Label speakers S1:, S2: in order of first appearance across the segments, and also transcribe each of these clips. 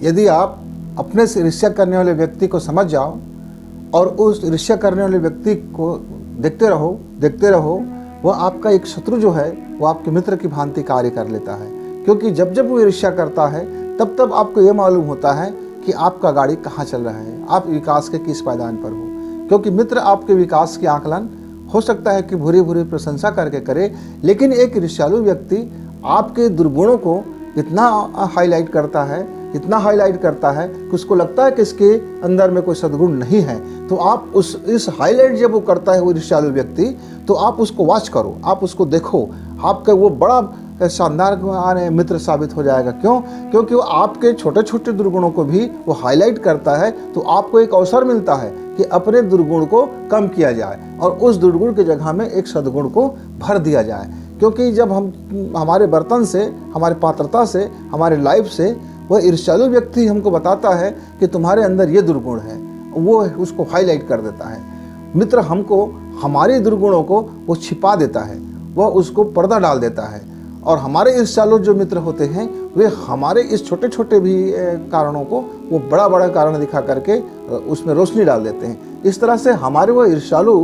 S1: यदि आप अपने से ईर्ष्या करने वाले व्यक्ति को समझ जाओ और उस ईर्ष्या करने वाले व्यक्ति को देखते रहो, वह आपका एक शत्रु जो है वो आपके मित्र की भांति कार्य कर लेता है। क्योंकि जब जब वो ईर्ष्या करता है तब तब आपको ये मालूम होता है कि आपका गाड़ी कहाँ चल रहा है, आप विकास के किस पायदान पर हो। क्योंकि मित्र आपके विकास के आकलन हो सकता है कि भूरी भूरी प्रशंसा करके करे, लेकिन एक ईर्ष्यालु व्यक्ति आपके दुर्गुणों को इतना हाईलाइट करता है कि उसको लगता है कि इसके अंदर में कोई सद्गुण नहीं है। तो आप इस हाईलाइट जब वो करता है वो ईर्ष्यालु व्यक्ति, तो आप उसको वॉच करो, आप उसको देखो, आपका वो बड़ा शानदार मित्र साबित हो जाएगा। क्यों? क्योंकि वो आपके छोटे छोटे दुर्गुणों को भी वो हाईलाइट करता है। तो आपको एक अवसर मिलता है कि अपने दुर्गुण को कम किया जाए और उस दुर्गुण की जगह में एक सद्गुण को भर दिया जाए। क्योंकि जब हम हमारे बर्तन से, हमारे पात्रता से, हमारे लाइफ से वह ईर्ष्यालु व्यक्ति हमको बताता है कि तुम्हारे अंदर ये दुर्गुण है, वो उसको हाईलाइट कर देता है। मित्र हमको हमारे दुर्गुणों को वो छिपा देता है, वह उसको पर्दा डाल देता है। और हमारे ईर्ष्यालु जो मित्र होते हैं वे हमारे इस छोटे छोटे भी कारणों को वो बड़ा बड़ा कारण दिखा करके उसमें रोशनी डाल देते हैं। इस तरह से हमारे वो ईर्ष्यालु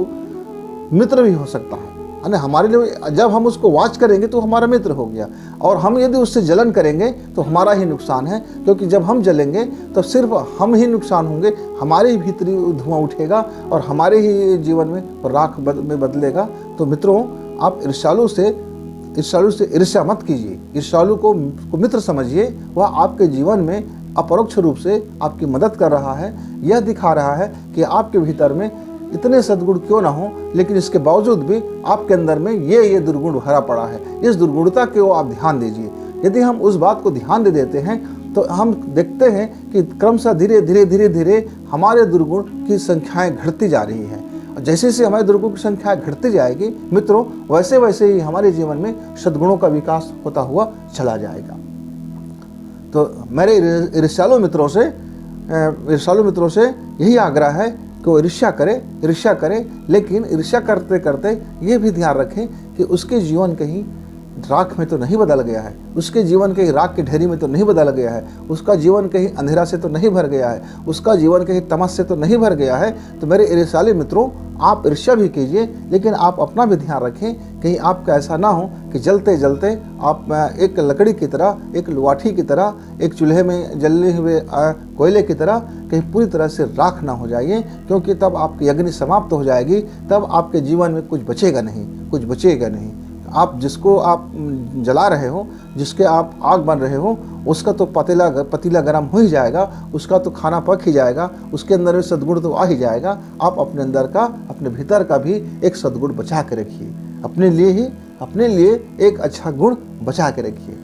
S1: मित्र भी हो सकता है ना हमारे लिए। जब हम उसको वॉच करेंगे तो हमारा मित्र हो गया, और हम यदि उससे जलन करेंगे तो हमारा ही नुकसान है। क्योंकि जब हम जलेंगे तो सिर्फ हम ही नुकसान होंगे, हमारे ही भीतरी धुआं उठेगा और हमारे ही जीवन में राख में बदलेगा। तो मित्रों, आप ईर्ष्यालु से ईर्ष्या मत कीजिए, ईर्ष्यालु को मित्र समझिए। वह आपके जीवन में अपरोक्ष रूप से आपकी मदद कर रहा है, यह दिखा रहा है कि आपके भीतर में इतने सद्गुण क्यों ना हो, लेकिन इसके बावजूद भी आपके अंदर में ये दुर्गुण भरा पड़ा है। इस दुर्गुणता के वो आप ध्यान दीजिए। यदि हम उस बात को ध्यान दे देते हैं तो हम देखते हैं कि क्रमशः धीरे धीरे हमारे दुर्गुण की संख्याएं घटती जा रही हैं। जैसे जैसे हमारे दुर्गुण की संख्या घटती जाएगी मित्रों, वैसे वैसे ही हमारे जीवन में सद्गुणों का विकास होता हुआ चला जाएगा। तो मेरे ईर्ष्यालु मित्रों से यही आग्रह है कि वो ईर्ष्या करे, लेकिन ईर्ष्या करते करते ये भी ध्यान रखें कि उसके जीवन कहीं राख में तो नहीं बदल गया है, उसके जीवन कहीं राख की ढेरी में तो नहीं बदल गया है, उसका जीवन कहीं अंधेरा से तो नहीं भर गया है, उसका जीवन कहीं तमस से तो नहीं भर गया है। तो मेरे ईर्ष्यालु मित्रों, आप ईर्ष्या भी कीजिए, लेकिन आप अपना भी ध्यान रखें कहीं आपका ऐसा ना हो कि जलते जलते आप एक लकड़ी की तरह, एक लुआठी की तरह, एक चूल्हे में जलने हुए कोयले की तरह कहीं पूरी तरह से राख ना हो जाइए। क्योंकि तब आपकी अग्नि समाप्त हो जाएगी, तब आपके जीवन में कुछ बचेगा नहीं। आप जिसको आप जला रहे हो, जिसके आप आग बन रहे हो, उसका तो पतीला गर्म हो ही जाएगा, उसका तो खाना पक ही जाएगा, उसके अंदर में सद्गुण तो आ ही जाएगा। आप अपने अंदर का, अपने भीतर का भी एक सद्गुण बचा के रखिए, अपने लिए एक अच्छा गुण बचा के रखिए।